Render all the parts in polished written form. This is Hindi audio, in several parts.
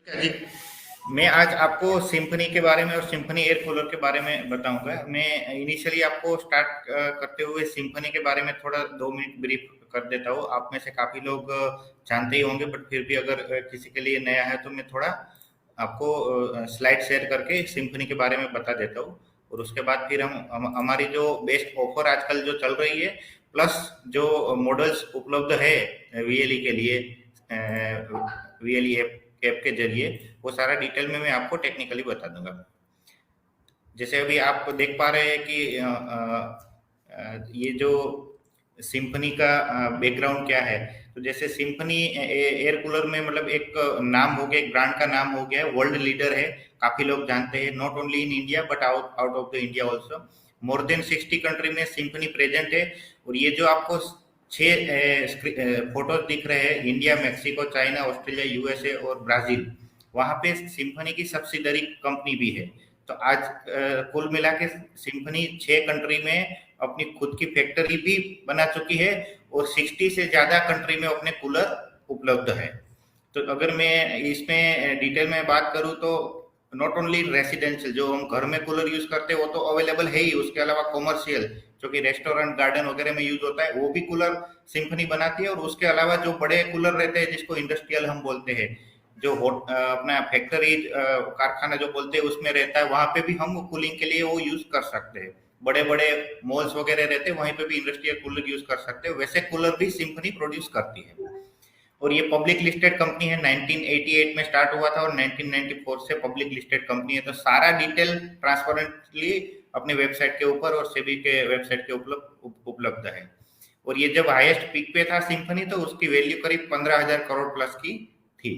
जी, मैं आज आपको सिम्फनी के बारे में और सिम्फनी एयर कूलर के बारे में बताऊंगा। मैं इनिशियली आपको स्टार्ट करते हुए सिम्फनी के बारे में थोड़ा 2 मिनट ब्रीफ कर देता हूँ। आप में से काफी लोग जानते ही होंगे, बट फिर भी अगर किसी के लिए नया है तो मैं थोड़ा आपको स्लाइड शेयर करके सिम्फनी के बारे में बता देता हूँ। और उसके बाद फिर हम हमारी जो बेस्ट ऑफर आजकल जो चल रही है, प्लस जो मॉडल्स उपलब्ध है वीएलई के लिए, वीएलई ऐप के जरिए, वो सारा डिटेल में मैं आपको टेक्निकली बता दूंगा। जैसे अभी आप देख पा रहे हैं कि ये जो सिम्फनी का बैकग्राउंड क्या है। तो जैसे सिम्फनी एयर कूलर में मतलब एक नाम हो गया, एक ब्रांड का नाम हो गया है, वर्ल्ड लीडर है, काफी लोग जानते हैं, not only in India but out out of the India also. More than 60 country में सिम्फनी प्रेजेंट है। और ये जो आपको 6 फोटोज दिख रहे हैं, India, Mexico, China, Australia, USA और ब्राजील, वहां पे सिम्फनी की सब्सिडरी कंपनी भी है। तो आज कुल मिला के सिम्फनी 6 कंट्री में अपनी खुद की फैक्ट्री भी बना चुकी है और 60 से ज्यादा कंट्री में अपने कूलर उपलब्ध है। तो अगर मैं इसमें डिटेल में बात करूं तो नॉट ओनली रेसिडेंशियल, जो हम घर में कूलर यूज करते हैं वो तो अवेलेबल है ही, उसके अलावा कॉमर्शियल जो कि रेस्टोरेंट, गार्डन वगैरह में यूज होता है, वो भी कूलर सिम्फनी बनाती है। और उसके अलावा जो बड़े कूलर रहते हैं जिसको इंडस्ट्रियल हम बोलते हैं, जो अपना फैक्ट्री कारखाना जो बोलते हैं उसमें रहता है, वहां पे भी हम कूलिंग के लिए वो यूज कर सकते हैं। बड़े बड़े मॉल्स वगैरह रहते हैं वहीं पे भी इंडस्ट्रियल कूलर यूज कर सकते हैं, वैसे कूलर भी सिम्फनी प्रोड्यूस करती है। और ये पब्लिक लिस्टेड कंपनी है, 1988 में स्टार्ट हुआ था और 1994 से पब्लिक लिस्टेड कंपनी है। तो सारा डिटेल ट्रांसपेरेंटली अपनी वेबसाइट के ऊपर और सेबी के वेबसाइट के उपलब्ध है। और ये जब हाईएस्ट पीक पे था सिम्फनी, तो उसकी वैल्यू करीब 15,000 करोड़ प्लस की थी।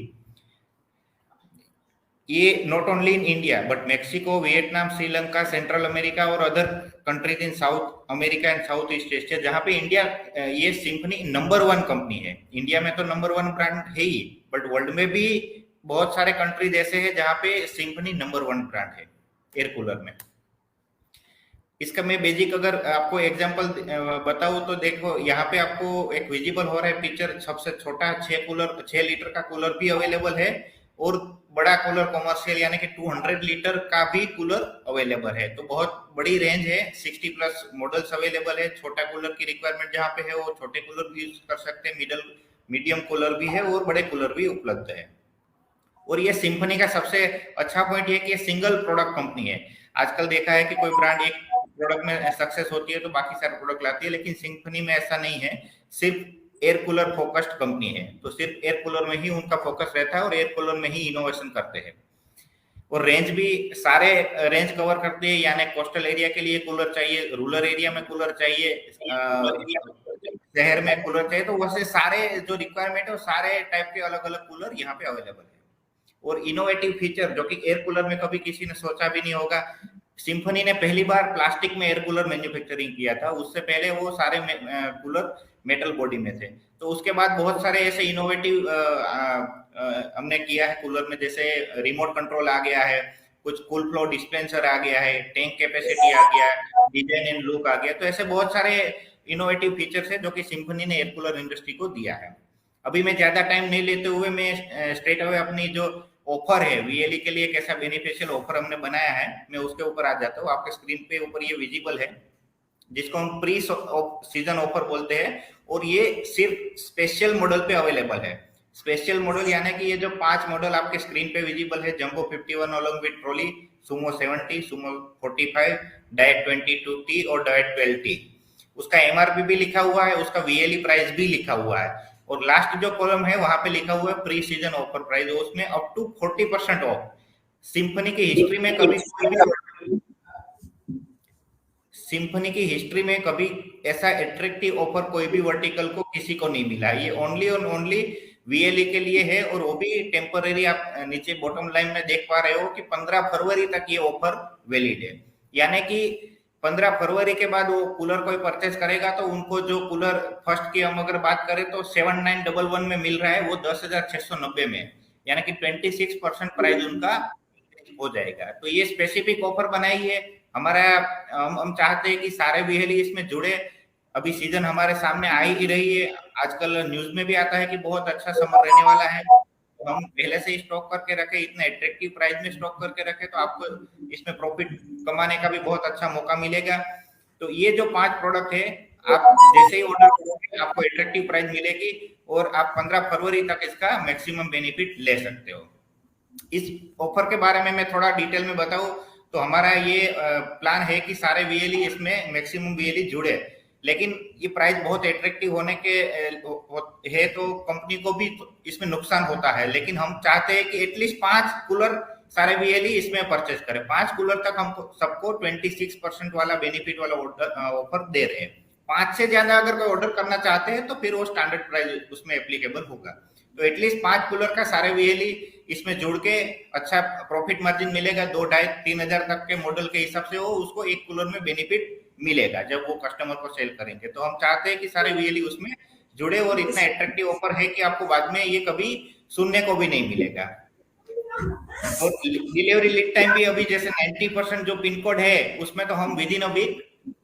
ये not only in India but Mexico, Vietnam, Sri Lanka, central America और other countries in south America and south east Asia, जहां पे इंडिया, ये सिम्फनी नंबर 1 कंपनी है। इंडिया में तो नंबर 1 ब्रांड है ही, बट वर्ल्ड में भी बहुत सारे कंट्रीज ऐसे हैं जहां पे सिम्फनी नंबर 1 ब्रांड है एयर कूलर में। इसका मैं बेसिक अगर आपको एग्जांपल बताऊं तो देखो, यहाँ पे आपको एक विजिबल हो रहा है पिक्चर, सबसे छोटा 6 लीटर का कूलर भी अवेलेबल है और बड़ा कूलर कॉमर्शियल यानी कि 200 लीटर का भी कूलर अवेलेबल है। तो बहुत बड़ी रेंज है, 60 प्लस मॉडल्स अवेलेबल है। छोटा कूलर की रिक्वायरमेंट जहाँ पे है वो छोटे कूलर भी यूज कर सकते हैं, मीडियम कूलर भी है और बड़े कूलर भी उपलब्ध है। और ये सिम्फनी का सबसे अच्छा पॉइंट ये कि ये सिंगल प्रोडक्ट कंपनी है। आजकल देखा है कि कोई ब्रांड एक प्रोडक्ट में सक्सेस होती है तो बाकी सारे प्रोडक्ट लाती है, लेकिन सिम्फनी में ऐसा नहीं है। सिर्फ एयर कूलर फोकस्ड कंपनी है, तो सिर्फ एयर कूलर में ही उनका फोकस रहता है और एयर कूलर में ही इनोवेशन करते हैं। और रेंज भी सारे रेंज कवर करते हैं, यानी कोस्टल एरिया के लिए कूलर चाहिए, रूरल एरिया में कूलर चाहिए, शहर में कूलर चाहिए, तो वैसे सारे जो रिक्वायरमेंट है वो सारे टाइप के अलग अलग कूलर यहाँ पे अवेलेबल है। और इनोवेटिव फीचर जो कि एयर कूलर में कभी किसी ने सोचा भी नहीं होगा, सिम्फनी ने पहली बार प्लास्टिक में एयर कूलर मैन्युफैक्चरिंग किया था। उससे पहले वो सारे कूलर मेटल बॉडी में थे। तो उसके बाद बहुत सारे ऐसे इनोवेटिव हमने किया है कूलर में, जैसे रिमोट कंट्रोल आ गया है, कुछ कूल फ्लो डिस्पेंसर आ गया है, टैंक कैपेसिटी आ गया है, डिजाइन एंड लुक आ गया। तो ऐसे बहुत सारे इनोवेटिव फीचर्स है जो कि सिम्फनी ने एयर कूलर इंडस्ट्री को दिया है। अभी मैं ज्यादा टाइम नहीं लेते हुए मैं स्ट्रेट अवे अपनी जो ऑफर है वीएलई के लिए, कैसा बेनिफिशियल ऑफर हमने बनाया है, मैं उसके ऊपर आ जाता हूँ। आपके स्क्रीन पे ऊपर ये विजिबल है, जिसको हम प्री सीजन ऑफर बोलते हैं। और ये सिर्फ स्पेशल मॉडल पे अवेलेबल है। स्पेशल मॉडल यानी कि ये जो 5 मॉडल आपके स्क्रीन पे विजिबल है, jumbo 51 along with trolley, Sumo 70, Sumo 45, diet 22T और डायट 12T, उसका एमआरपी भी लिखा हुआ है, उसका वीएलई प्राइस भी लिखा हुआ है। और लास्ट जो कॉलम है वहां पे लिखा हुआ है प्री सीजन ऑफर प्राइस, उसमें अप टू 40% ऑफ। सिम्फनी की हिस्ट्री में कभी सिम्फनी की हिस्ट्री में कभी ऐसा एट्रैक्टिव ऑफर कोई भी वर्टिकल को किसी को नहीं मिला। ये ओनली और ओनली वीएलई के लिए है, और वो भी टेम्पररी। आप नीचे बॉटम लाइन में देख पा रहे हो कि 15 फरवरी तक ये ऑफर वैलिड है। यानी कि 15 फरवरी के बाद वो कूलर कोई परचेस करेगा तो उनको जो कूलर फर्स्ट की हम अगर बात करें तो 7911 में मिल रहा है, वो 10,690 में, यानी कि 26% प्राइस उनका हो जाएगा। तो ये स्पेसिफिक ऑफर बनाई है हमारा। हम चाहते हैं कि सारे वीएलई इसमें जुड़े। अभी सीजन हमारे सामने आ ही रही है, आजकल न्यूज में भी आता है कि बहुत अच्छा समर रहने वाला है। हम पहले से स्टॉक करके रखे, इतना अट्रैक्टिव प्राइस में स्टॉक करके रखे, तो आपको इसमें प्रॉफिट कमाने का भी बहुत अच्छा मौका मिलेगा। तो ये जो 5 प्रोडक्ट है, आप जैसे ही ऑर्डर करोगे आपको अट्रैक्टिव प्राइस मिलेगी और आप 15 फरवरी तक इसका मैक्सिमम बेनिफिट ले सकते हो। इस ऑफर के बारे में मैं थोड़ा डिटेल में बताऊं तो हमारा ये प्लान है कि सारे वीएलई इसमें मैक्सिमम वीएलई जुड़े, लेकिन ये प्राइस बहुत अट्रैक्टिव होने के है तो कंपनी को भी इसमें नुकसान होता है, लेकिन हम चाहते हैं कि एटलीस्ट 5 कूलर सारे वीएलई इसमें परचेज करें। 5 कूलर तक हम सबको 26% वाला बेनिफिट वाला ऑफर दे रहे हैं। 5 से ज्यादा अगर कोई ऑर्डर करना चाहते हैं तो फिर वो स्टैंडर्ड प्राइस उसमें एप्लीकेबल होगा। तो एटलीस्ट 5 कूलर का सारे वीएलई इसमें जुड़ के अच्छा प्रॉफिट मार्जिन मिलेगा। 2-2.5-3 हजार तक के मॉडल के हिसाब से वो उसको एक कूलर में बेनिफिट मिलेगा जब वो कस्टमर को सेल करेंगे। तो हम चाहते हैं कि सारे वीएलई उसमें जुड़े और इतना अट्रैक्टिव ऑफर है कि आपको बाद में ये कभी सुनने को भी नहीं मिलेगा। और डिलीवरी लीड टाइम भी अभी जैसे 90% जो पिन कोड है उसमें तो हम within a week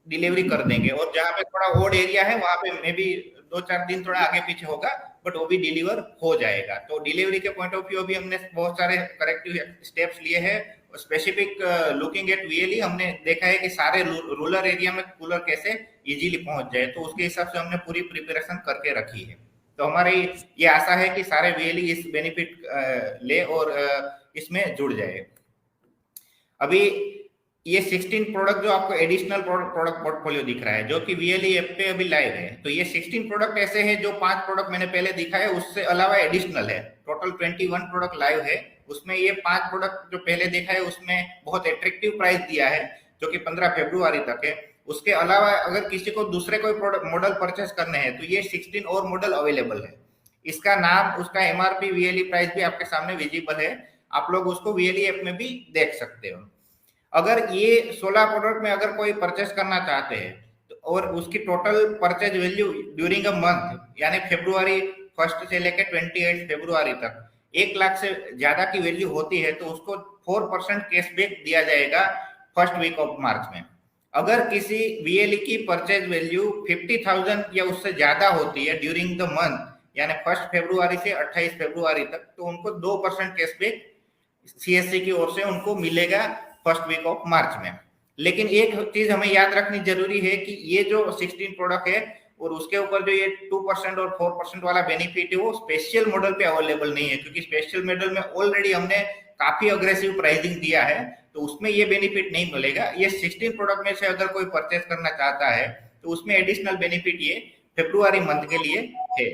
delivery कर देंगे, और जहाँ पे थोड़ा ओड एरिया है वहां पे मे बी 2-4 दिन थोड़ा आगे पीछे होगा, बट वो भी डिलीवर हो जाएगा। तो डिलीवरी के पॉइंट ऑफ व्यू अभी हमने बहुत सारे करेक्टिव स्टेप्स लिए हैं। स्पेसिफिक लुकिंग एट वीएलई हमने देखा है कि सारे रूरल एरिया में कूलर कैसे इजीली पहुंच जाए, तो उसके हिसाब से हमने पूरी प्रिपरेशन करके रखी है। तो हमारी ये आशा है कि सारे वीएलई इस बेनिफिट ले और इसमें जुड़ जाए। अभी ये 16 प्रोडक्ट जो आपको एडिशनल प्रोडक्ट पोर्टफोलियो दिख रहा है जो कि वीएलई ऐप पे अभी लाइव है, तो ये 16 प्रोडक्ट ऐसे हैं जो 5 प्रोडक्ट मैंने पहले दिखाए उससे अलावा एडिशनल है। टोटल 21 प्रोडक्ट लाइव है, उसमें ये 5 प्रोडक्ट जो पहले देखा है उसमें बहुत अट्रैक्टिव प्राइस दिया है जो कि 15 फरवरी तक है। उसके अलावा अगर किसी को दूसरे कोई प्रोडक्ट मॉडल परचेस करने हैं तो ये 16 और मॉडल अवेलेबल है। इसका नाम, उसका एमआरपी, वीएलई प्राइस भी आपके सामने विजिबल है, आप लोग उसको वीएलई ऐप में भी देख सकते हो। अगर ये 16 प्रोडक्ट में अगर कोई परचेस करना चाहते हैं तो और उसकी total purchase value during a month यानी फरवरी 1 से लेकर 28 फरवरी तक 1 लाख से ज्यादा की वैल्यू होती है तो उसको 4% कैशबैक दिया जाएगा फर्स्ट वीक ऑफ मार्च में। अगर किसी वीएलई की परचेज वैल्यू 50,000 या उससे ज्यादा होती है ड्यूरिंग द मंथ यानी 1 फरवरी से 28 फरवरी तक, तो उनको 2% कैशबैक सीएससी की ओर से उनको मिलेगा फर्स्ट वीक ऑफ मार्च में। लेकिन एक चीज हमें याद रखनी जरूरी है कि ये जो 16 प्रोडक्ट है और उसके ऊपर जो ये 2% और 4% वाला बेनिफिट है वो स्पेशल मॉडल पे अवेलेबल नहीं है, क्योंकि स्पेशल मॉडल में ऑलरेडी हमने काफी अग्रेसिव प्राइसिंग दिया है तो उसमें ये बेनिफिट नहीं मिलेगा। ये 16 प्रोडक्ट में से अगर कोई परचेस करना चाहता है तो उसमें एडिशनल बेनिफिट ये फरवरी मंथ के लिए है।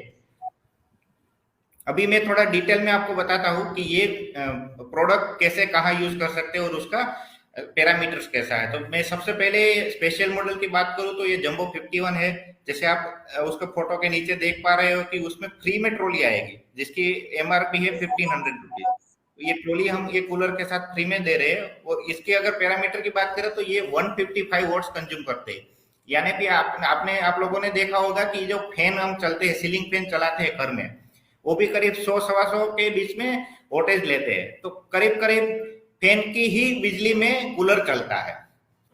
अभी मैं थोड़ा डिटेल में आपको बताता हूँ कि ये प्रोडक्ट कैसे कहाँ यूज कर सकते हैं और उसका पैरामीटर्स कैसा है। तो मैं सबसे पहले स्पेशल मॉडल की बात करूँ तो ये जंबो 51 है। जैसे आप उसके फोटो के नीचे देख पा रहे हो कि उसमें फ्री में ट्रॉली आएगी जिसकी एमआरपी है 1500 रुपीज। तो ये ट्रॉली हम ये कूलर के साथ फ्री में दे रहे हैं। और इसके अगर पैरामीटर की बात करें तो ये 155 वॉट्स कंज्यूम करते हैं, यानी कि आप लोगों ने देखा होगा कि जो फैन हम चलते हैं, सीलिंग फैन चलाते हैं घर में, वो भी करीब 100-125 के बीच में वोल्टेज लेते हैं। तो करीब करीब फैन की ही बिजली में कूलर चलता है।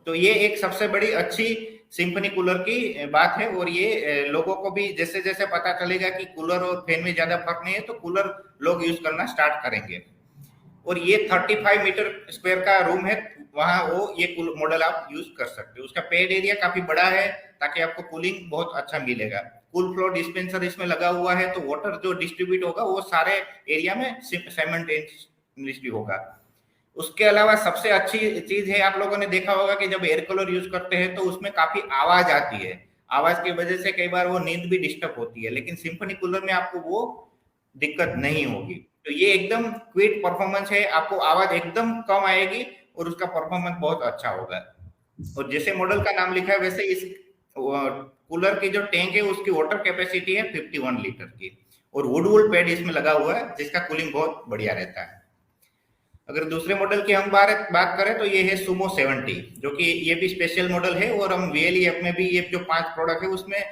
तो ये एक सबसे बड़ी अच्छी सिंफनी कूलर की बात है। और ये लोगों को भी जैसे जैसे पता चलेगा कि कूलर और फैन में ज्यादा फर्क नहीं है तो कूलर लोग यूज करना स्टार्ट करेंगे। और ये 35 मीटर स्क्वायर का रूम है, वहां वो ये मॉडल आप यूज कर सकते हो। उसका पेड एरिया काफी बड़ा है ताकि आपको कूलिंग बहुत अच्छा मिलेगा। कूल फ्लो डिस्पेंसर इसमें लगा हुआ है तो वाटर जो डिस्ट्रीब्यूट होगा वो सारे एरिया में साइमल्टेनियसली होगा। उसके अलावा सबसे अच्छी चीज है, आप लोगों ने देखा होगा कि जब एयर कूलर यूज करते हैं तो उसमें काफी आवाज आती है। आवाज की वजह से कई बार वो नींद भी डिस्टर्ब होती है, लेकिन सिंफनी कूलर में आपको वो दिक्कत नहीं होगी। तो ये एकदम क्विक परफॉर्मेंस है, आपको आवाज एकदम कम आएगी और उसका परफॉर्मेंस बहुत अच्छा होगा। और जैसे मॉडल का नाम लिखा है वैसे इस कूलर की जो टैंक है उसकी वाटर कैपेसिटी है 51 लीटर की, और वुड पैड इसमें लगा हुआ है जिसका कूलिंग बहुत बढ़िया रहता है। अगर दूसरे मॉडल की हम बात करें तो ये है सुमो 70, जो कि ये भी स्पेशल मॉडल है। और हम वीएलई ऐप में भी ये जो 5 प्रोडक्ट है उसमें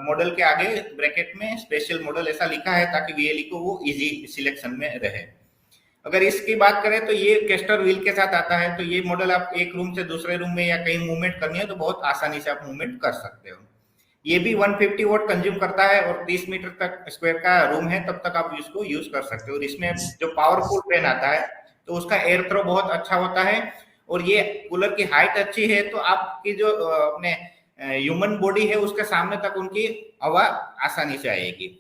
मॉडल के आगे ब्रैकेट में स्पेशल मॉडल ऐसा लिखा है ताकि वीएलई को वो इजी सिलेक्शन में रहे। अगर इसकी बात करें तो ये कैस्टर व्हील के साथ आता है। तो ये मॉडल आप एक रूम से दूसरे रूम में या कहीं मूवमेंट करनी है तो बहुत आसानी से आप मूवमेंट कर सकते हो। ये भी 150 वोट कंज्यूम करता है और 30 मीटर तक स्क्वायर का रूम है, तब तक आप इसको यूज कर सकते हो। और इसमें जो पावरफुल फैन आता है तो उसका एयर थ्रो बहुत अच्छा होता है, और ये कूलर की हाइट अच्छी है तो आपकी जो अपने ह्यूमन बॉडी है उसके सामने तक उनकी हवा आसानी से आएगी।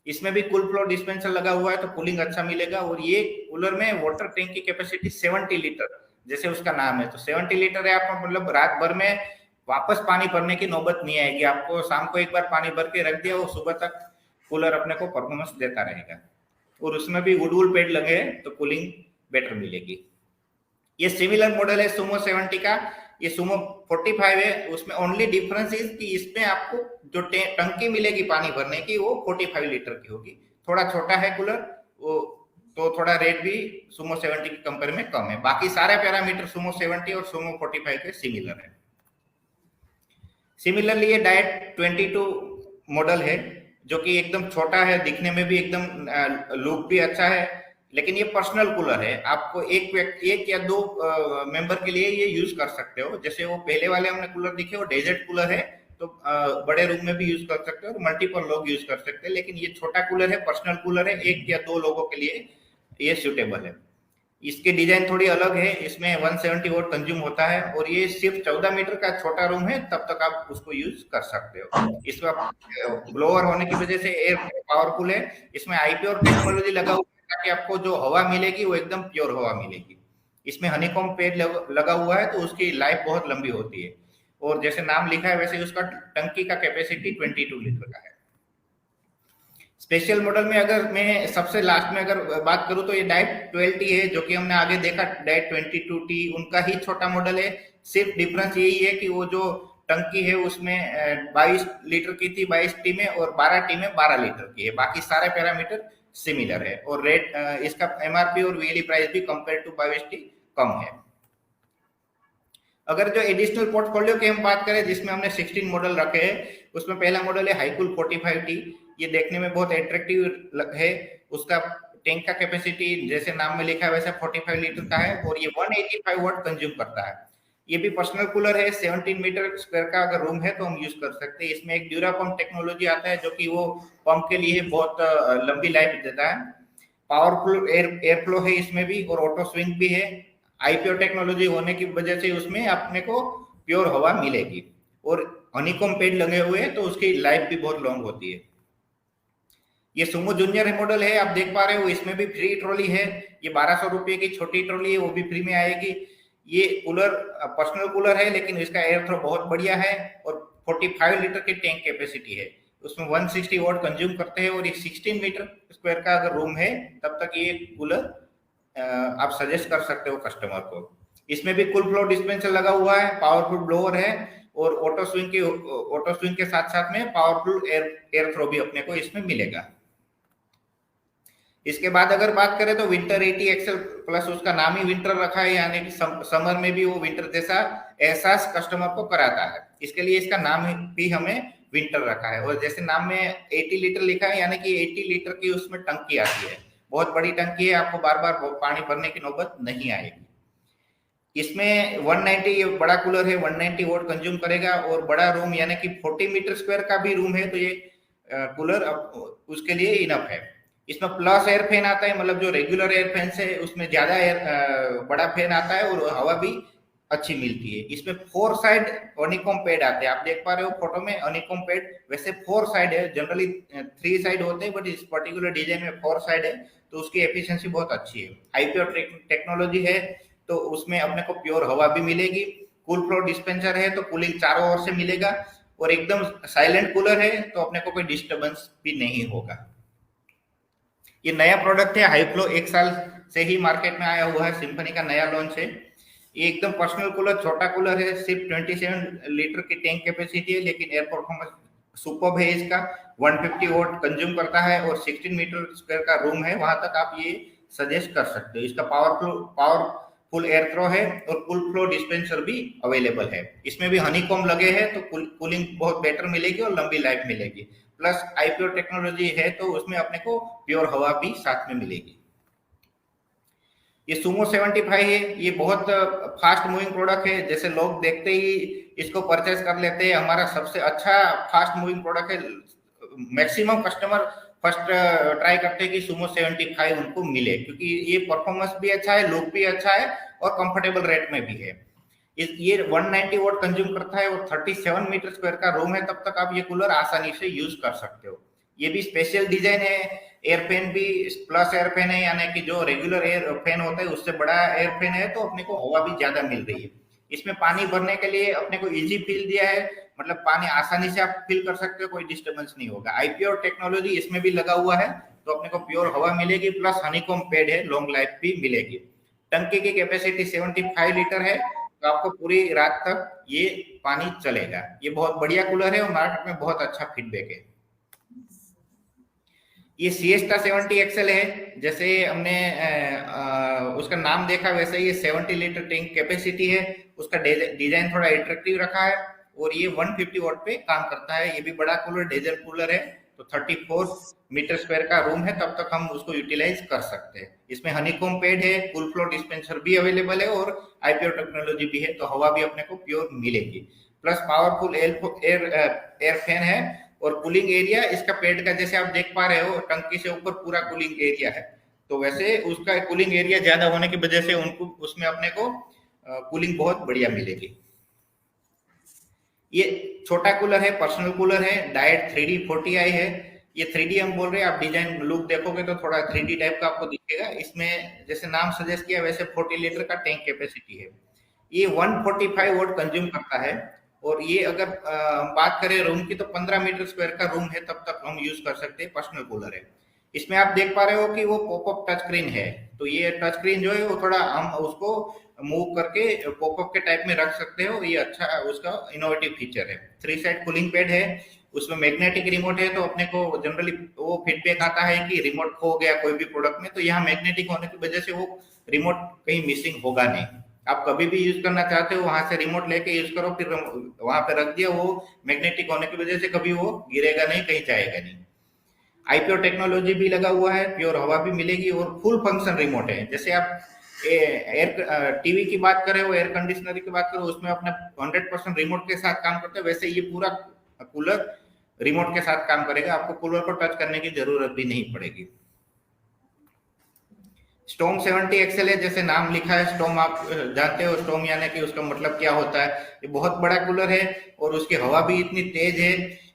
इसमें भी कूल फ्लो डिस्पेंसर लगा हुआ है तो कूलिंग अच्छा मिलेगा। और ये कूलर में वाटर टैंक की कैपेसिटी 70 लीटर, जैसे उसका नाम है, तो 70 लीटर है। आप मतलब रात भर में वापस पानी भरने की नौबत नहीं आएगी आपको। शाम को एक बार पानी भर के रख दिया, वो सुबह तक कूलर अपने को परफॉर्मेंस देता रहेगा। और उसमें भी वुड पेड लगे हैं तो कूलिंग बेटर मिलेगी। ये सिमिलर मॉडल है सुमो 70 का, ये सुमो 45 है। उसमें ओनली डिफरेंस इज कि इसमें आपको जो टंकी मिलेगी पानी भरने की वो 45 लीटर की होगी। थोड़ा छोटा है कूलर वो, तो थोड़ा रेट भी सुमो 70 के कंपेयर में कम है। बाकी सारे पैरामीटर सुमो 70 और सुमो 45 के सिमिलर है। सिमिलरली ये डायट 22 मॉडल है, जो कि एकदम छोटा है, दिखने में भी एकदम लुक भी अच्छा है, लेकिन ये पर्सनल कूलर है। आपको एक या दो मेंबर के लिए ये यूज कर सकते हो। जैसे वो पहले वाले हमने कूलर दिखे वो डेजर्ट कूलर है, तो बड़े रूम में भी यूज कर सकते हो और मल्टीपल लोग यूज कर सकते हैं। लेकिन ये छोटा कूलर है, पर्सनल कूलर है, एक या दो लोगों के लिए ये सुटेबल है। इसकी डिजाइन थोड़ी अलग है, इसमें 170 वोट कंज्यूम होता है, और ये सिर्फ 14 मीटर का छोटा रूम है, तब तक आप उसको यूज कर सकते हो। इसमें ब्लोअर होने की वजह से एयर पावरफुल है। इसमें आईपीओर टेक्नोलॉजी लगा हुआ है ताकि आपको जो हवा मिलेगी वो एकदम प्योर हवा मिलेगी। इसमें हनीकॉम्ब पेड लगा हुआ है तो उसकी लाइफ बहुत लंबी होती है। और जैसे नाम लिखा है वैसे उसका टंकी का कैपेसिटी 22 लीटर का है। स्पेशल मॉडल में अगर मैं सबसे लास्ट में अगर बात करूं तो ये डाइट 12T है, जो कि हमने आगे देखा डाइट 22T उनका ही छोटा मॉडल है। सिर्फ डिफरेंस यही है कि वो जो टंकी है उसमें 22 लीटर की थी 22T में, और 12T में 12 लीटर की है। बाकी सारे पैरामीटर सिमिलर है, और रेट इसका एमआरपी और वीएलई प्राइस भी कंपेयर टू 22T कम है। अगर जो एडिशनल पोर्टफोलियो की हम बात करें जिसमें हमने 16 मॉडल रखे हैं, उसमें पहला मॉडल है हाईकूल 45T। ये देखने में बहुत अट्रैक्टिव है। उसका टैंक का कैपेसिटी जैसे नाम में लिखा है वैसे 45 लीटर का है, और ये 185 वाट कंज्यूम करता है। ये भी पर्सनल कूलर है, 17 मीटर स्क्वायर का अगर रूम है तो हम यूज कर सकते हैं। इसमें एक ड्यूरा पंप टेक्नोलॉजी आता है जो कि वो पंप के लिए बहुत लंबी लाइफ देता है। पावरफुल एयर फ्लो है इसमें भी, और ऑटो स्विंग भी है। आईपीओ टेक्नोलॉजी होने की वजह से उसमें अपने को प्योर हवा मिलेगी, और हनीकॉम्ब पेड लगे हुए हैं तो उसकी लाइफ भी बहुत लॉन्ग होती है। ये सुमो जूनियर मॉडल है, आप देख पा रहे हो, इसमें भी फ्री ट्रॉली है। ये 1200 रुपये की छोटी ट्रॉली है, वो भी फ्री में आएगी। ये कूलर पर्सनल कूलर है, लेकिन इसका एयर थ्रो बहुत बढ़िया है, और 45 लीटर की टैंक कैपेसिटी है। उसमें 160 वॉट कंज्यूम करते हैं, और ये 16 मीटर स्क्वायर का अगर रूम है तब तक ये कूलर आप सजेस्ट कर सकते हो कस्टमर को। इसमें भी कूल फ्लो डिस्पेंसर लगा हुआ है, पावरफुल ब्लोअर है, और ऑटो स्विंग के साथ साथ में पावरफुल एयर थ्रो भी अपने को इसमें मिलेगा। इसके बाद अगर बात करें तो विंटर 80 एक्सेल प्लस, उसका नाम ही विंटर रखा है, यानी कि समर में भी वो विंटर जैसा एहसास कस्टमर को कराता है। इसके लिए इसका नाम भी हमें विंटर रखा है। और जैसे नाम में 80 लीटर लिखा है, यानी कि 80 लीटर की उसमें टंकी आती है। बहुत बड़ी टंकी है, आपको बार बार पानी भरने की नौबत नहीं आएगी। इसमें 190 बड़ा कूलर है, 190 वोट कंज्यूम करेगा, और बड़ा रूम यानी कि 40 मीटर स्क्वायर का भी रूम है तो ये कूलर उसके लिए इनफ है। इसमें प्लस एयर फैन आता है, मतलब जो रेगुलर एयर फैन से उसमें ज्यादा एयर बड़ा फैन आता है, और हवा भी अच्छी मिलती है। इसमें 4 साइड हनीकॉम्ब पेड आते हैं, आप देख पा रहे हो फोटो में हनीकॉम्ब पेड। वैसे 4 साइड है, जनरली 3 साइड होते हैं, बट इस पर्टिकुलर डिजाइन में 4 साइड है, तो उसकी एफिशिएंसी बहुत अच्छी है। आईपीओ टेक्नोलॉजी है तो उसमें अपने को प्योर हवा भी मिलेगी। कूल फ्लो डिस्पेंसर है तो कूलिंग चारों ओर से मिलेगा, और एकदम साइलेंट कूलर है तो अपने को कोई डिस्टर्बेंस भी नहीं होगा। ये नया प्रोडक्ट है हाईफ्लो, 1 साल से ही मार्केट में आया हुआ है, सिम्फनी का नया लॉन्च है। ये एकदम पर्सनल कूलर, छोटा कूलर है, सिर्फ 27 लीटर की टैंक कैपेसिटी है, लेकिन एयर परफॉर्मेंस सुपर्ब है इसका। 150 वोट कंज्यूम करता है, और 16 मीटर स्क्वायर का रूम है, वहां तक आप ये सजेस्ट कर सकते हो। इसका पावरफुल एयर थ्रो है, और कूल फ्लो डिस्पेंसर भी अवेलेबल है। इसमें भी हनीकॉम्ब लगे हैं तो कूलिंग बहुत बेटर मिलेगी और लंबी लाइफ मिलेगी। प्लस आईपीओ टेक्नोलॉजी है तो उसमें अपने को प्योर हवा भी साथ में मिलेगी। ये सुमो 75 है, ये बहुत फास्ट मूविंग प्रोडक्ट है। जैसे लोग देखते ही इसको परचेज कर लेते हैं। हमारा सबसे अच्छा फास्ट मूविंग प्रोडक्ट है। मैक्सिमम कस्टमर फर्स्ट ट्राई करते हैं कि सुमो 75 उनको मिले, क्योंकि ये परफॉर्मेंस भी अच्छा है, लुक भी अच्छा है और कंफर्टेबल रेट में भी है। ये 190 वोट कंज्यूम करता है और 37 मीटर स्क्वायर का रूम है, तब तक आप ये कूलर आसानी से यूज कर सकते हो। ये भी स्पेशल डिजाइन है। एयर फैन भी प्लस एयर फैन है, यानी कि जो रेगुलर एयर फैन होता है उससे बड़ा एयर फैन है, तो अपने को हवा भी ज्यादा मिल रही है। इसमें पानी भरने के लिए अपने को इजी फिल दिया है, मतलब पानी आसानी से आप फिल कर सकते हो, कोई डिस्टर्बेंस नहीं होगा। आईपीओ टेक्नोलॉजी इसमें भी लगा हुआ है, तो अपने को प्योर हवा मिलेगी, प्लस हनीकॉम पैड है, लॉन्ग लाइफ भी मिलेगी। टंकी की कैपेसिटी 75 लीटर है, तो आपको पूरी रात तक ये पानी चलेगा। ये बहुत बढ़िया कूलर है और मार्केट में बहुत अच्छा फीडबैक है। ये सिएस्टा 70 एक्सएल है। जैसे हमने उसका नाम देखा वैसे ये 70 लीटर टैंक कैपेसिटी है। उसका डिजाइन थोड़ा अट्रैक्टिव रखा है और ये 150 वॉट पे काम करता है। ये भी बड़ा कूलर, डीजल कूलर है, तो 34 मीटर स्क्वायर का रूम है, तब तक हम उसको यूटिलाइज कर सकते हैं। इसमें हनीकॉम पैड है, कूल फ्लो डिस्पेंसर भी अवेलेबल है और आईपीओ टेक्नोलॉजी भी है, तो हवा भी अपने को प्योर मिलेगी। प्लस पावरफुल एयर फैन है और कूलिंग एरिया इसका पेड का, जैसे आप देख पा रहे हो, टंकी से ऊपर पूरा कूलिंग एरिया है, तो वैसे उसका कूलिंग एरिया ज्यादा होने की वजह से उनको उसमें अपने को कूलिंग बहुत बढ़िया मिलेगी। ये छोटा कूलर है, पर्सनल कूलर है, डायट 3D 40i है। ये 3D हम बोल रहे हैं, आप डिजाइन लुक देखोगे तो थोड़ा 3D टाइप का आपको दिखेगा। इसमें जैसे नाम सजेस्ट किया वैसे 40 लीटर का टैंक कैपेसिटी है। ये 145 वोट कंज्यूम करता है और ये अगर बात करें रूम की, तो 15 मीटर स्क्वायर का रूम है, तब तक हम यूज कर सकते हैं। पर्सनल कूलर है। इसमें आप देख पा रहे हो कि वो पॉपअप टच स्क्रीन है, तो ये टच स्क्रीन जो है वो थोड़ा हम उसको मूव करके पॉपअप के टाइप में रख सकते हो। ये अच्छा उसका इनोवेटिव फीचर है। 3 साइड कूलिंग पैड है, उसमें मैग्नेटिक रिमोट है, तो अपने को जनरली वो फीडबैक आता है कि रिमोट खो गया कोई भी प्रोडक्ट में, तो यहाँ मैग्नेटिक होने की वजह से वो रिमोट कहीं मिसिंग होगा नहीं। आप कभी भी यूज करना चाहते हो वहां से रिमोट लेके यूज करो, फिर वहां पे रख दिया, वो मैग्नेटिक होने की वजह से कभी वो गिरेगा नहीं, कहीं जाएगा नहीं। आईपीओ टेक्नोलॉजी भी लगा हुआ है, प्योर हवा भी मिलेगी और फुल फंक्शन रिमोट है। जैसे आप एयर टीवी की बात करें, वो एयर कंडीशनर की बात करें, उसमें अपना 100% रिमोट के साथ काम करते हैं, वैसे ये पूरा कूलर रिमोट के साथ काम करेगा। आपको कूलर को टच करने की जरूरत भी नहीं पड़ेगी। स्टॉर्म 70 एक्सएल है, जैसे नाम लिखा है स्टॉर्म, आप जानते हो स्टॉर्म यानी कि उसका मतलब क्या होता है। ये बहुत बड़ा कूलर है और उसकी हवा भी इतनी तेज है।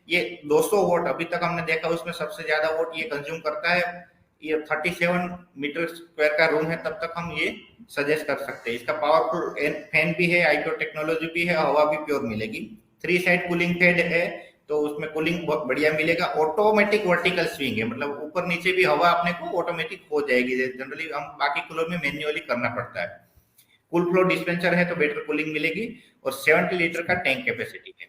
ये 200 वोट अभी तक हमने देखा, उसमें सबसे ज्यादा वोट ये कंज्यूम करता है। ये 37 मीटर स्क्वायर का रूम है, तब तक हम ये सजेस्ट कर सकते हैं। इसका पावरफुल फैन भी है, आईपीओ टेक्नोलॉजी भी है, हवा भी प्योर मिलेगी। 3 साइड कूलिंग फैन है, तो उसमें कूलिंग बहुत बढ़िया मिलेगा। ऑटोमेटिक वर्टिकल स्विंग है, मतलब ऊपर नीचे भी हवा अपने को ऑटोमेटिक हो जाएगी। जनरली हम बाकी कूलर में मैन्युअली करना पड़ता है। कूल फ्लो डिस्पेंसर है, तो बेटर कूलिंग मिलेगी और 70 लीटर का टैंक कैपेसिटी है।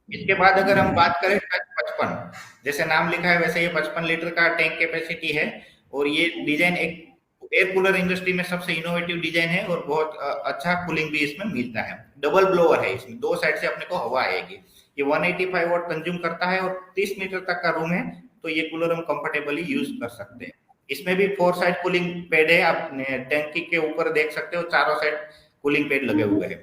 इसके बाद अगर हम बात करें टच 55, जैसे नाम लिखा है वैसे ये 55 लीटर का टैंक कैपेसिटी है और ये डिजाइन एक एयर कूलर इंडस्ट्री में सबसे इनोवेटिव डिजाइन है और बहुत अच्छा कूलिंग भी इसमें मिलता है। डबल ब्लोअर है, इसमें 2 साइड से अपने को हवा आएगी। ये 185 वॉट कंज्यूम करता है और 30 मीटर तक का रूम है, तो ये कूलर हम कंफर्टेबली यूज कर सकते हैं। इसमें भी 4 साइड कूलिंग पैड है, आप टैंकी के ऊपर देख सकते हो, चारों साइड कूलिंग पैड लगे हुए हैं।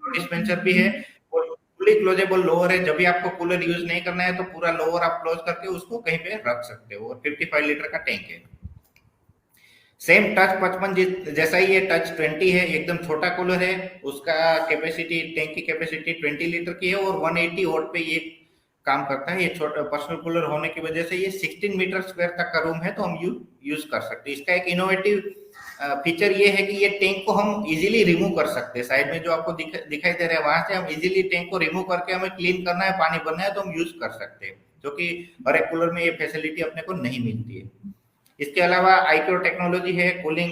डिस्पेंसर भी है और फुली क्लोजेबल लोअर है। जब भी आपको कूलर यूज नहीं करना है तो पूरा लोअर आप क्लोज करके उसको कहीं पे रख सकते हो। और 55 लीटर का टैंक है। सेम टच 55 जैसा ही ये टच 20 है, एकदम छोटा कूलर है। उसका कैपेसिटी, टैंक की कैपेसिटी 20 लीटर की है और 180 वोट पे ये काम करता है। ये छोटा पर्सनल कूलर होने की वजह से ये 16 मीटर स्क्वायर तक का रूम है, तो हम यूज कर सकते हैं। इसका एक इनोवेटिव फीचर ये है कि ये टैंक को हम इजीली रिमूव कर सकते हैं। साइड में जो आपको दिखाई दे रहा है, वहां से हम इजीली टैंक को रिमूव करके हमें क्लीन करना है, पानी भरना है, तो हम यूज कर सकते हैं, जो कि हर एक कूलर में ये फैसिलिटी अपने को नहीं मिलती है। इसके अलावा आईपीओ टेक्नोलॉजी है, कूलिंग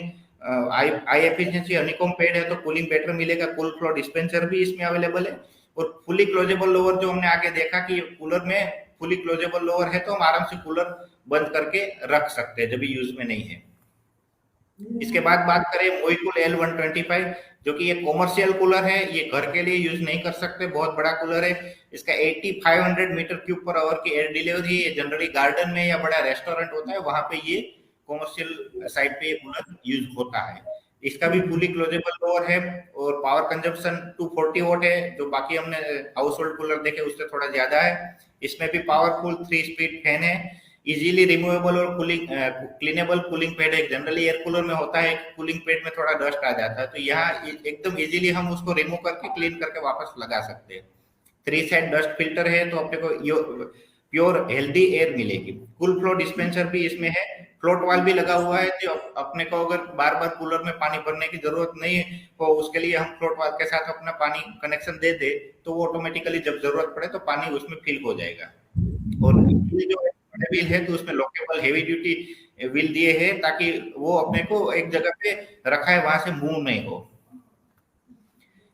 आई एफिशिएंसी हनीकॉम पैड है, तो कूलिंग बेटर मिलेगा। कूल फ्लो डिस्पेंसर भी इसमें अवेलेबल है और फुली क्लोजेबल लोअर, जो हमने आगे देखा कि कूलर में फुली क्लोजेबल लोअर है, तो हम आराम से कूलर बंद करके रख सकते हैं जब भी यूज में नहीं है। इसके बाद बात करें मोइकूल L125, जो कि ये कॉमर्शियल कूलर है, ये घर के लिए यूज नहीं कर सकते, बहुत बड़ा कूलर है। इसका 8500 मीटर क्यूब पर आवर की एयर डिलीवरी है। जनरली गार्डन में या बड़ा रेस्टोरेंट होता है वहां पे ये कॉमर्शियल साइड पे ये कूलर यूज होता है। इसका भी फुली क्लोजेबल डोर है और पावर कंजप्शन 240 वॉट है, जो बाकी हमने हाउस होल्ड कूलर देखे उससे थोड़ा ज्यादा है। इसमें भी पावरफुल 3 स्पीड फैन है, इजीली रिमूवेबल और कूलिंग क्लीनेबल कूलिंग पैड है। जनरली एयर कूलर में होता है कूलिंग पैड में थोड़ा डस्ट आ जाता है, तो यहाँ एकदम इजीली हम उसको रिमूव करके क्लीन करके वापस लगा सकते हैं। 3 साइड डस्ट फिल्टर है, तो अपने को प्योर हेल्दी एयर मिलेगी। कूल फ्लो डिस्पेंसर भी इसमें है, फ्लोट वाल भी लगा हुआ है, तो अपने को अगर बार बार कूलर में पानी भरने की जरूरत नहीं है तो उसके लिए हम फ्लोट वाल के साथ अपना पानी कनेक्शन दे दे तो वो ऑटोमेटिकली जब जरूरत पड़े तो पानी उसमें फिल हो जाएगा। और ये जो व्हील है तो उसमें लॉकेबल हेवी ड्यूटी व्हील दिए हैं ताकि वो अपने को एक जगह पे रखा है वहां से मूव नहीं हो।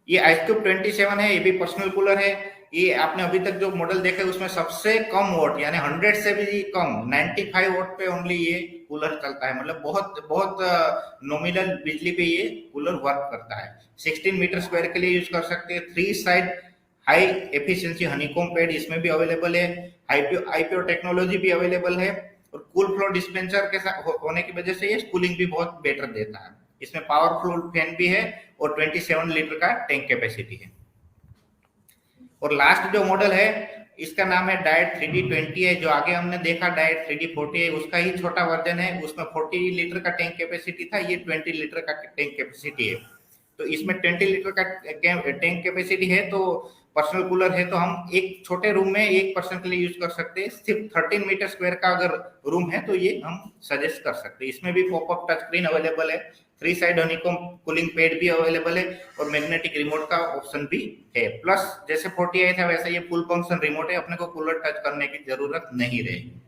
ये आइसक्यूब 27 है, ये भी पर्सनल कूलर है। ये आपने अभी तक जो मॉडल देखे उसमें सबसे कम वोट यानी 100 से भी कम 95 वोट पे ओनली ये कूलर चलता है, मतलब बहुत बहुत नॉमिनल बिजली पे ये कूलर वर्क करता है। 16 मीटर स्क्वायर के लिए यूज कर सकते हैं। 3 side high efficiency honeycomb pad इसमें भी अवेलेबल है। आईपीओ टेक्नोलॉजी भी अवेलेबल है और कूल फ्लो डिस्पेंसर के साथ होने की वजह से ये कूलिंग भी बहुत बेटर देता है। इसमें पावरफुल फैन भी है और 27 लीटर का टैंक कैपेसिटी है। और लास्ट जो मॉडल है इसका नाम है डायट 3D20 है। जो आगे हमने देखा डायट 3D40 है, उसका ही छोटा वर्जन है, उसमें 40 लीटर का टैंक कैपेसिटी था, ये 20 लीटर का टैंक कैपेसिटी है। तो इसमें 20 लीटर का टैंक कैपेसिटी है, तो पर्सनल कूलर है तो हम एक छोटे रूम में एक पर्सन के लिए यूज कर सकते हैं। सिर्फ 13 मीटर स्क्वायर का अगर रूम है तो ये हम सजेस्ट कर सकते हैं। इसमें भी पॉपअप टच स्क्रीन अवेलेबल है, 3 साइड हनीकॉम कूलिंग पैड भी अवेलेबल है और मैग्नेटिक रिमोट का ऑप्शन भी है। प्लस जैसे 40i था वैसा ये फुल फंक्शन रिमोट है, अपने को कूलर टच करने की जरूरत नहीं रहेगी।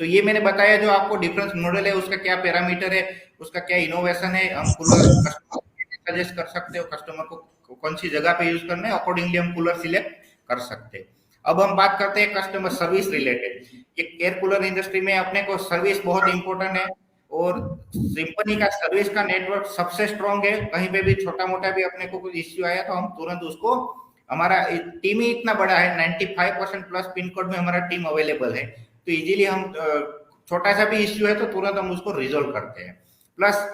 तो ये मैंने बताया जो आपको डिफरेंस मॉडल है उसका क्या पैरामीटर है, उसका क्या इनोवेशन है, हम कूलर सजेस्ट कर सकते हो कस्टमर को कौन सी जगह पे यूज करना है, अकॉर्डिंगली हम कूलर सिलेक्ट कर सकते हैं। अब हम बात करते हैं customer service related. Air cooler industry में अपने को सर्विस बहुत इंपॉर्टेंट है और सिंफनी का सर्विस का नेटवर्क सबसे स्ट्रॉन्ग है। कहीं पे भी छोटा मोटा भी अपने को कुछ इश्यू आया तो हम तुरंत उसको, हमारा टीम ही इतना बड़ा है, 95% प्लस पिन कोड में हमारा टीम अवेलेबल है, तो इजीली हम छोटा सा भी इश्यू है तो तुरंत हम उसको रिजोल्व करते हैं। प्लस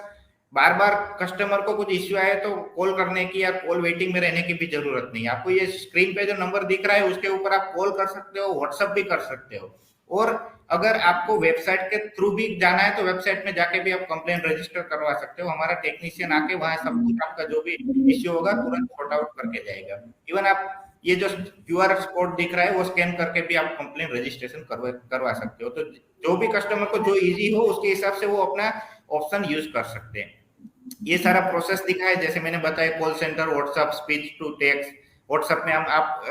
बार बार कस्टमर को कुछ इश्यू आए तो कॉल करने की या कॉल वेटिंग में रहने की भी जरूरत नहीं है। आपको ये स्क्रीन पे जो नंबर दिख रहा है उसके ऊपर आप कॉल कर सकते हो, व्हाट्सएप भी कर सकते हो, और अगर आपको वेबसाइट के थ्रू भी जाना है तो वेबसाइट में जाके भी आप कंप्लेंट रजिस्टर करवा सकते हो। हमारा टेक्नीशियन आके वहां सब कुछ आपका जो भी इश्यू होगा तुरंत सॉर्ट आउट करके जाएगा। इवन आप ये जो क्यूआर कोड दिख रहा है वो स्कैन करके भी आप कंप्लेंट रजिस्ट्रेशन करवा सकते हो। तो जो भी कस्टमर को जो इजी हो उसके हिसाब से वो अपना ऑप्शन यूज कर सकते हैं। ये सारा प्रोसेस दिखा है, जैसे मैंने बताया call centre, WhatsApp, speech to text. WhatsApp में हम आप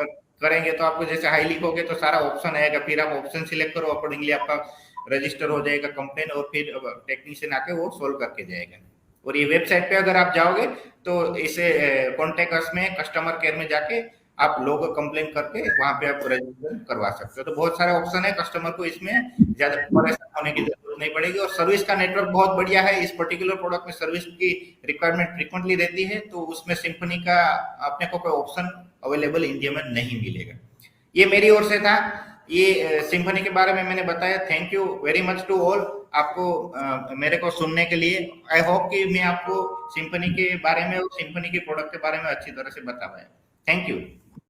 करेंगे तो आपको जैसे हाई लिखोगे तो सारा ऑप्शन आएगा, फिर आप ऑप्शन सिलेक्ट करो, अकॉर्डिंगली आपका रजिस्टर हो जाएगा कंप्लेन और फिर टेक्नीशियन आके वो सोल्व करके जाएगा। और ये वेबसाइट पे अगर आप जाओगे तो इसे कॉन्टेक्ट अस में कस्टमर केयर में जाके आप लोग कंप्लेन करके वहां पे आप रजिस्टर करवा सकते हो। तो बहुत सारे ऑप्शन है, कस्टमर को इसमें ज्यादा परेशान होने की जरूरत नहीं पड़ेगी। और सर्विस का नेटवर्क बहुत बढ़िया है। इस पर्टिकुलर प्रोडक्ट में सर्विस की रिक्वायरमेंट फ्रीक्वेंटली रहती है, तो उसमें सिंफनी का अपने को कोई ऑप्शन अवेलेबल इंडिया में नहीं मिलेगा। ये मेरी ओर से था, ये सिंफनी के बारे में मैंने बताया। Thank you very much to all, आपको मेरे को सुनने के लिए। आई होप कि मैं आपको सिंफनी के बारे में और सिंफनी के प्रोडक्ट के बारे में अच्छी तरह से बता पाया। Thank you.